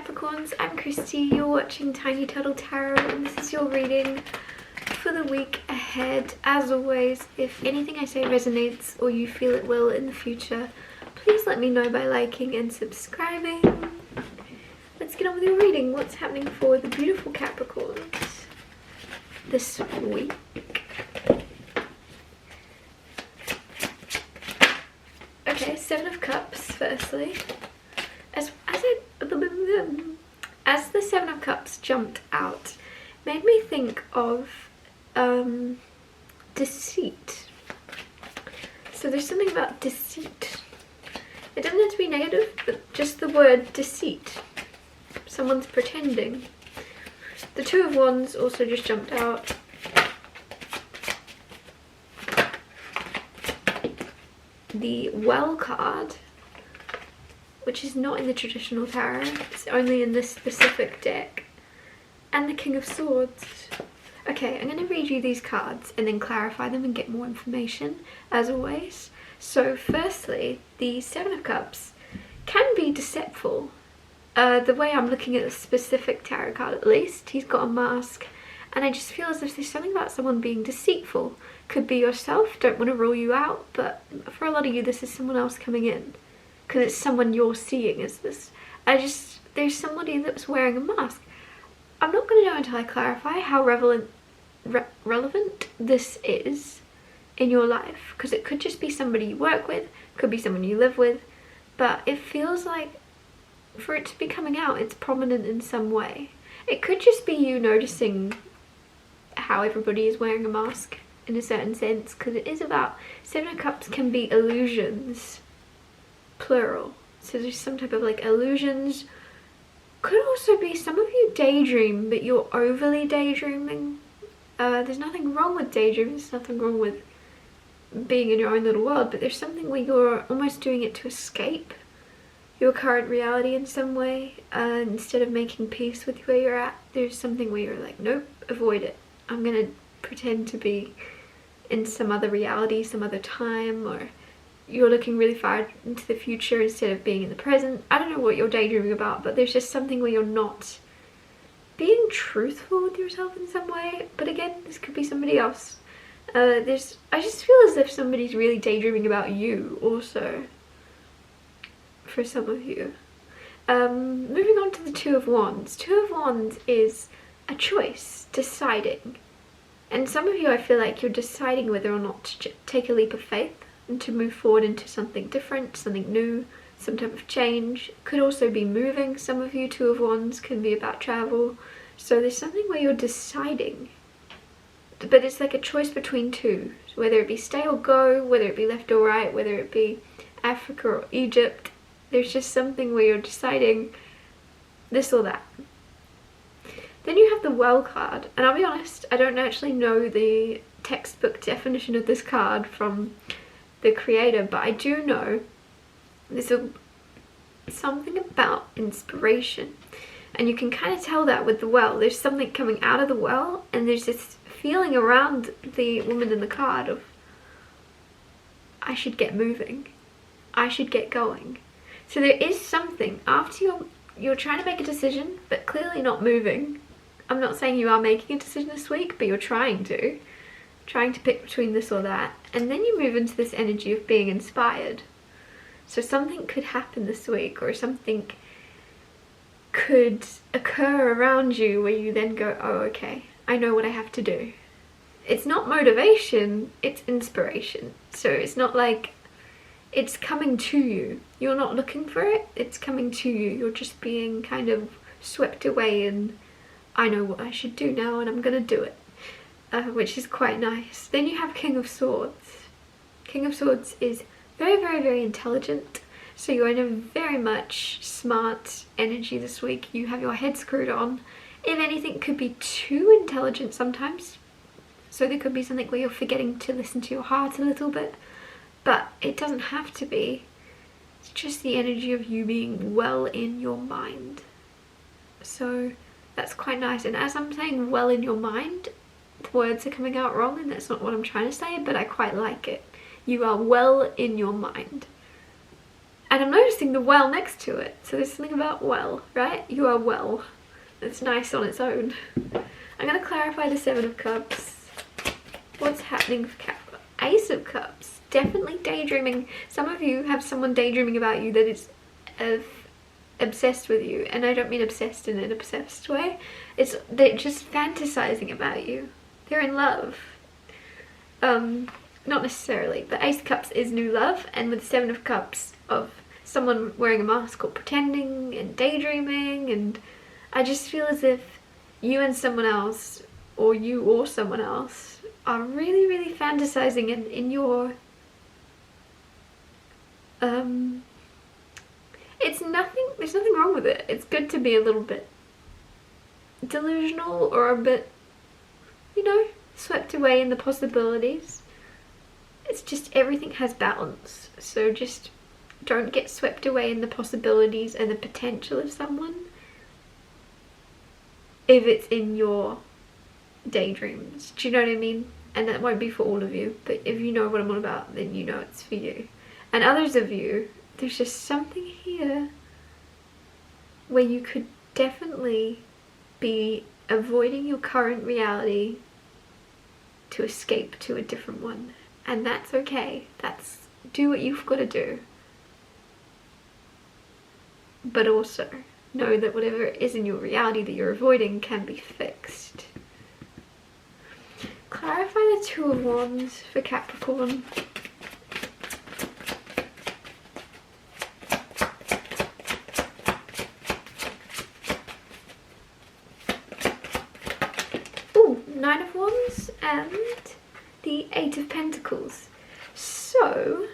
Capricorns, I'm Christy, you're watching Tiny Turtle Tarot, and this is your reading for the week ahead. As always, if anything I say resonates or you feel it will in the future, please let me know by liking and subscribing. Let's get on with your reading. What's happening for the beautiful Capricorns this week? Okay, Seven of Cups firstly. As the Seven of Cups jumped out, made me think of deceit. So there's something about deceit. It doesn't have to be negative, but just the word deceit. Someone's pretending. The Two of Wands also just jumped out. The Well card, which is not in the traditional tarot, it's only in this specific deck, and the King of Swords. Okay, I'm going to read you these cards and then clarify them and get more information, as always. So firstly, the Seven of Cups can be deceitful. The way I'm looking at the specific tarot card, at least, he's got a mask, and I just feel as if there's something about someone being deceitful. Could be yourself, don't want to rule you out, but for a lot of you this is someone else coming in. Because it's someone you're seeing as this. There's somebody that's wearing a mask. I'm not going to know until I clarify how relevant this is in your life. Because it could just be somebody you work with, could be someone you live with. But it feels like for it to be coming out, it's prominent in some way. It could just be you noticing how everybody is wearing a mask in a certain sense. Because it is about, Seven of Cups can be illusions. Plural. So there's some type of like illusions. Could also be some of you daydream, but you're overly daydreaming. There's nothing wrong with daydreaming, there's nothing wrong with being in your own little world, but there's something where you're almost doing it to escape your current reality in some way. Instead of making peace with where you're at, there's something where you're like, nope, avoid it. I'm gonna pretend to be in some other reality, some other time, or you're looking really far into the future instead of being in the present. I don't know what you're daydreaming about, but there's just something where you're not being truthful with yourself in some way. But again, this could be somebody else. I just feel as if somebody's really daydreaming about you also, for some of you. Moving on to the Two of Wands. Two of Wands is a choice, deciding. And some of you, I feel like you're deciding whether or not to take a leap of faith and to move forward into something different, something new, some type of change. Could also be moving. Some of you, Two of Wands, can be about travel. So there's something where you're deciding, but it's like a choice between two, whether it be stay or go, whether it be left or right, whether it be Africa or Egypt. There's just something where you're deciding this or that. Then you have the Well card, and I'll be honest, I don't actually know the textbook definition of this card from the creator, but I do know there's something about inspiration, and you can kind of tell that with the well. There's something coming out of the well, and there's this feeling around the woman in the card of, I should get moving, I should get going. So there is something after you're trying to make a decision but clearly not moving. I'm not saying you are making a decision this week, but you're trying to pick between this or that, and then you move into this energy of being inspired. So something could happen this week, or something could occur around you where you then go, oh okay, I know what I have to do. It's not motivation, it's inspiration. So it's not like it's coming to you. You're not looking for it, it's coming to you. You're just being kind of swept away, and I know what I should do now and I'm gonna do it. Which is quite nice. Then you have King of Swords. King of Swords is very, very, very intelligent. So you're in a very much smart energy this week. You have your head screwed on. If anything, could be too intelligent sometimes. So there could be something where you're forgetting to listen to your heart a little bit. But it doesn't have to be. It's just the energy of you being well in your mind. So that's quite nice. And as I'm saying well in your mind, the words are coming out wrong, and that's not what I'm trying to say, but I quite like it. You are well in your mind. And I'm noticing the well next to it. So there's something about well, right? You are well. It's nice on its own. I'm going to clarify the Seven of Cups. What's happening for Capricorn? Ace of Cups. Definitely daydreaming. Some of you have someone daydreaming about you that is obsessed with you. And I don't mean obsessed in an obsessed way. They're just fantasizing about you. They're in love. Not necessarily, but Ace of Cups is new love, and with the Seven of Cups of someone wearing a mask or pretending and daydreaming, and I just feel as if you and someone else, or you or someone else, are really, really fantasizing in your there's nothing wrong with it. It's good to be a little bit delusional or a bit, you know, swept away in the possibilities. It's just everything has balance, so just don't get swept away in the possibilities and the potential of someone if it's in your daydreams. Do you know what I mean? And that won't be for all of you, but if you know what I'm on about, then you know it's for you. And others of you, there's just something here where you could definitely be avoiding your current reality to escape to a different one. And that's okay. Do what you've got to do. But also know that whatever it is in your reality that you're avoiding can be fixed. Clarify the Two of Wands for Capricorn. Ooh, Nine of Wands and the Eight of Pentacles. So,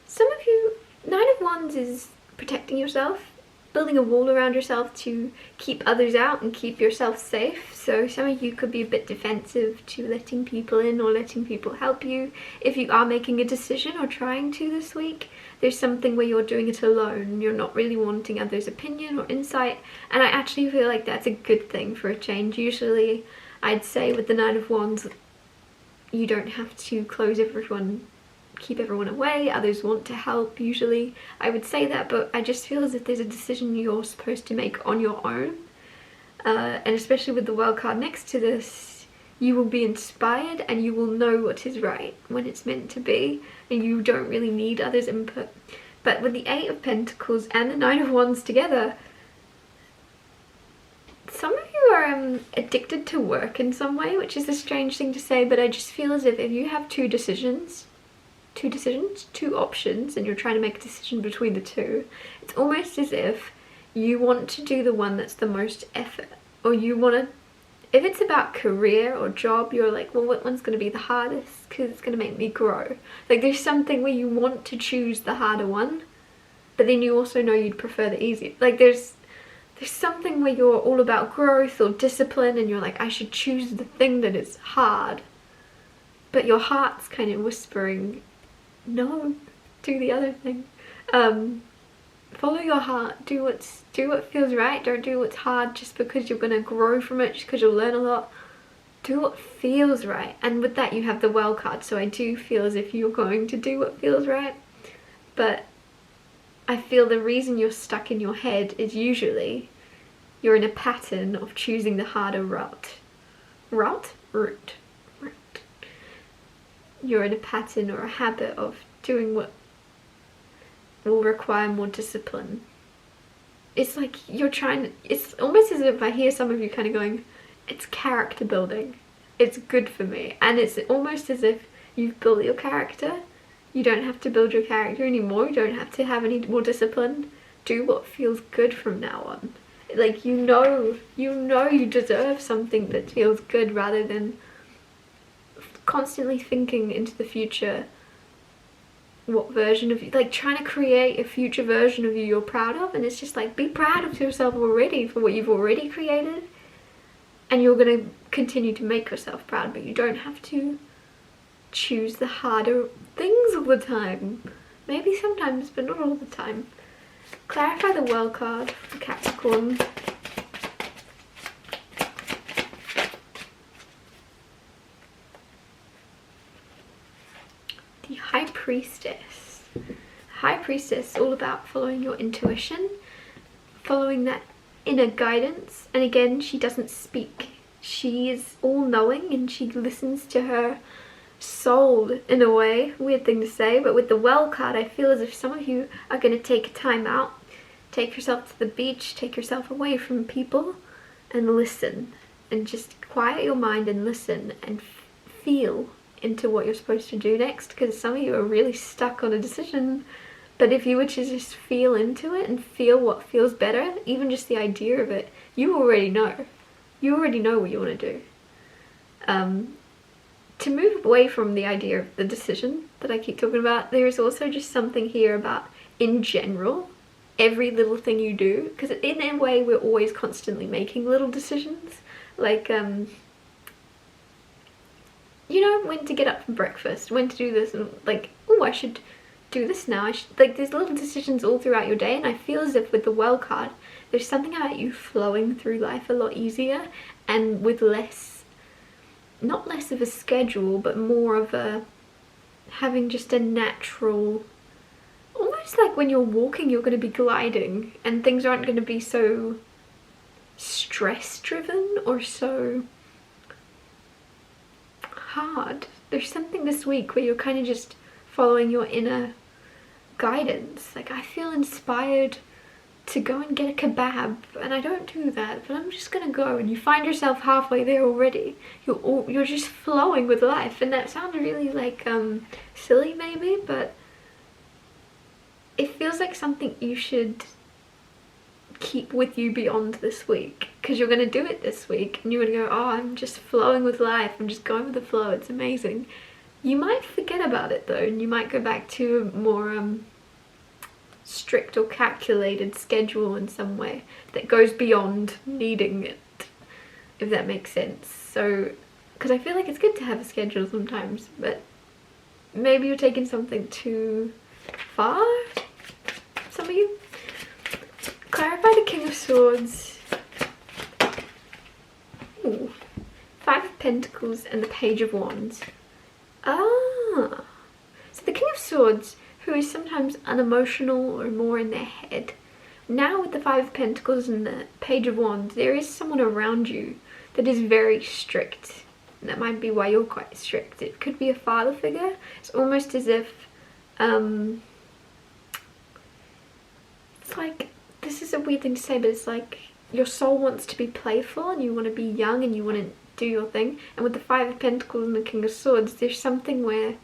some of you, Nine of Wands is protecting yourself, building a wall around yourself to keep others out and keep yourself safe. So some of you could be a bit defensive to letting people in or letting people help you. If you are making a decision or trying to this week, there's something where you're doing it alone. You're not really wanting others' opinion or insight. And I actually feel like that's a good thing for a change. Usually, I'd say with the Nine of Wands, you don't have to close everyone, keep everyone away. Others want to help, usually. I would say that, but I just feel as if there's a decision you're supposed to make on your own. And especially with the World card next to this, you will be inspired and you will know what is right when it's meant to be, and you don't really need others' input. But with the Eight of Pentacles and the Nine of Wands together, some of you are addicted to work in some way, which is a strange thing to say, but I just feel as if you have two options, and you're trying to make a decision between the two, it's almost as if you want to do the one that's the most effort, or you want to, if it's about career or job, you're like, well, what one's going to be the hardest because it's going to make me grow. Like, there's something where you want to choose the harder one, but then you also know you'd prefer the easier. Like, there's something where you're all about growth or discipline, and you're like, I should choose the thing that is hard, but your heart's kind of whispering, no, do the other thing. Follow your heart. Do what feels right. Don't do what's hard just because you're gonna grow from it, just because you'll learn a lot. Do what feels right. And with that, you have the Well card, so I do feel as if you're going to do what feels right. But I feel the reason you're stuck in your head is usually you're in a pattern of choosing the harder route. Route. You're in a pattern or a habit of doing what will require more discipline. It's like you're trying, it's almost as if I hear some of you kind of going, it's character building, it's good for me. And it's almost as if you've built your character. You don't have to build your character anymore. You don't have to have any more discipline. Do what feels good from now on. Like, you know you deserve something that feels good, rather than constantly thinking into the future what version of you, like trying to create a future version of you you're proud of. And it's just like, be proud of yourself already for what you've already created, and you're going to continue to make yourself proud, but you don't have to choose the harder things all the time. Maybe sometimes, but not all the time. Clarify the World card for Capricorn. The High Priestess. High Priestess, all about following your intuition, following that inner guidance. And again, she doesn't speak. She is all-knowing and she listens to her soul in a way. Weird thing to say, but with the Well card, I feel as if some of you are going to take a time out, take yourself to the beach, take yourself away from people and listen, and just quiet your mind and listen and feel into what you're supposed to do next, because some of you are really stuck on a decision. But if you were to just feel into it and feel what feels better, even just the idea of it, you already know. You already know what you want to do. To move away from the idea of the decision that I keep talking about, there is also just something here about, in general, every little thing you do, because in a way we're always constantly making little decisions, like you know, when to get up for breakfast, when to do this, and like, oh, I should do this now, like, there's little decisions all throughout your day. And I feel as if with the Well card, there's something about you flowing through life a lot easier and with less, not less of a schedule, but more of a having just a natural, almost like when you're walking you're going to be gliding and things aren't going to be so stress driven or so hard. There's something this week where you're kind of just following your inner guidance. Like, I feel inspired to go and get a kebab, and I don't do that, but I'm just gonna go, and you find yourself halfway there already. You're just flowing with life, and that sounds really like silly maybe, but it feels like something you should keep with you beyond this week, because you're gonna do it this week and you're gonna go, oh, I'm just flowing with life, I'm just going with the flow, it's amazing. You might forget about it though, and you might go back to a more strict or calculated schedule in some way that goes beyond needing it, if that makes sense. So, because I feel like it's good to have a schedule sometimes, but maybe you're taking something too far, some of you. Clarify the King of Swords. Ooh. Five of Pentacles and the Page of Wands. Ah, so the King of Swords, who is sometimes unemotional or more in their head. Now with the Five of Pentacles and the Page of Wands, there is someone around you that is very strict. And that might be why you're quite strict. It could be a father figure. It's almost as if, it's like, this is a weird thing to say, but it's like your soul wants to be playful and you want to be young and you want to do your thing. And with the Five of Pentacles and the King of Swords, there's something where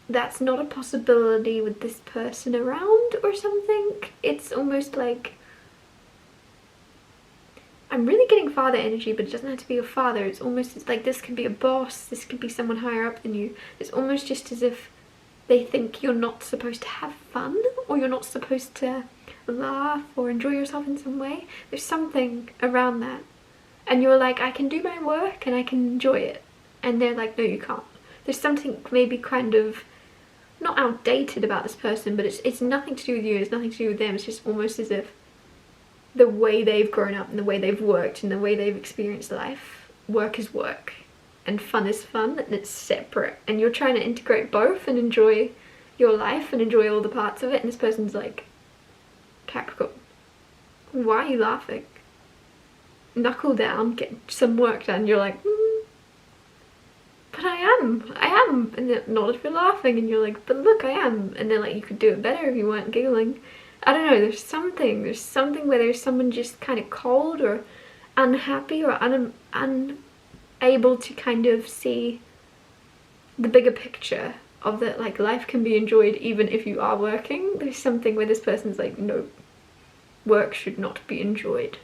that's not a possibility with this person around or something. It's almost like, I'm really getting father energy, but it doesn't have to be your father. It's almost like this could be a boss, this could be someone higher up than you. It's almost just as if they think you're not supposed to have fun, or you're not supposed to laugh or enjoy yourself in some way. There's something around that. And you're like, I can do my work and I can enjoy it. And they're like, no, you can't. There's something maybe kind of not outdated about this person, but it's nothing to do with you, it's nothing to do with them. It's just almost as if the way they've grown up and the way they've worked and the way they've experienced life, work is work and fun is fun, and it's separate, and you're trying to integrate both and enjoy your life and enjoy all the parts of it. And this person's like, Capricorn, why are you laughing? Knuckle down, get some work done. You're like, but I am, and they're, not if you're laughing, and you're like, but look, I am, and they're like, you could do it better if you weren't giggling. I don't know, there's something where there's someone just kind of cold or unhappy or unable to kind of see the bigger picture of that, like, life can be enjoyed even if you are working. There's something where this person's like, no, work should not be enjoyed,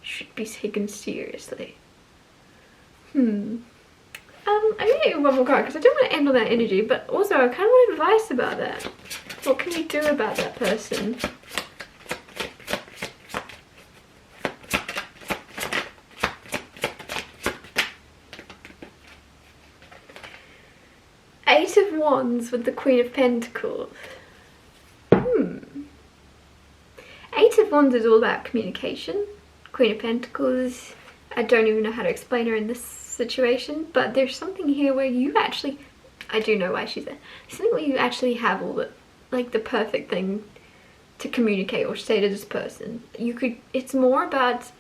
should be taken seriously. I'm gonna get you one more card because I don't want to end on that energy, but also I kind of want advice about that. What can you do about that person? Eight of Wands with the Queen of Pentacles. Eight of Wands is all about communication. Queen of Pentacles, I don't even know how to explain her in this situation, but there's something here where you actually, I do know why she's there. There's something where you actually have all the like the perfect thing to communicate or say to this person. It's more about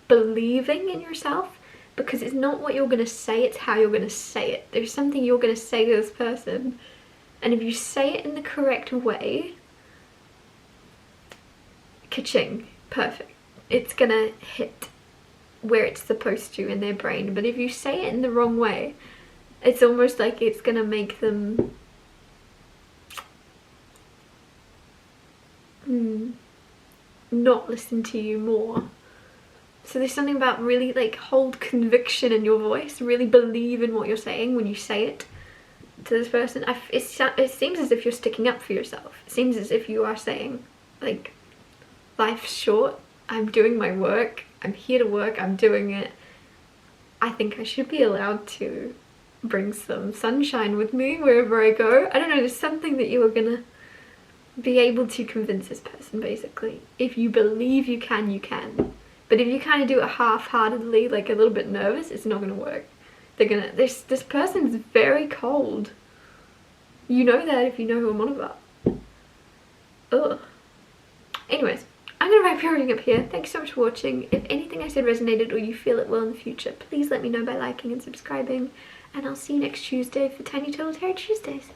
believing in yourself, because it's not what you're gonna say, it's how you're gonna say it. There's something you're gonna say to this person, and if you say it in the correct way, ka-ching, perfect. It's gonna hit where it's supposed to in their brain. But if you say it in the wrong way, it's almost like it's gonna make them not listen to you more. So there's something about really like hold conviction in your voice, really believe in what you're saying when you say it to this person. It seems as if you're sticking up for yourself. It seems as if you are saying, like, life's short, I'm doing my work, I'm here to work, I'm doing it. I think I should be allowed to bring some sunshine with me wherever I go. I don't know, there's something that you are gonna be able to convince this person, basically. If you believe you can, you can. But if you kind of do it half-heartedly, like a little bit nervous, it's not gonna work. This person's very cold. You know that if you know who I'm on about. Ugh. Anyways, I'm gonna wrap everything up here. Thanks so much for watching. If anything I said resonated or you feel it will in the future, please let me know by liking and subscribing. And I'll see you next Tuesday for Tiny Total Tarot Tuesdays.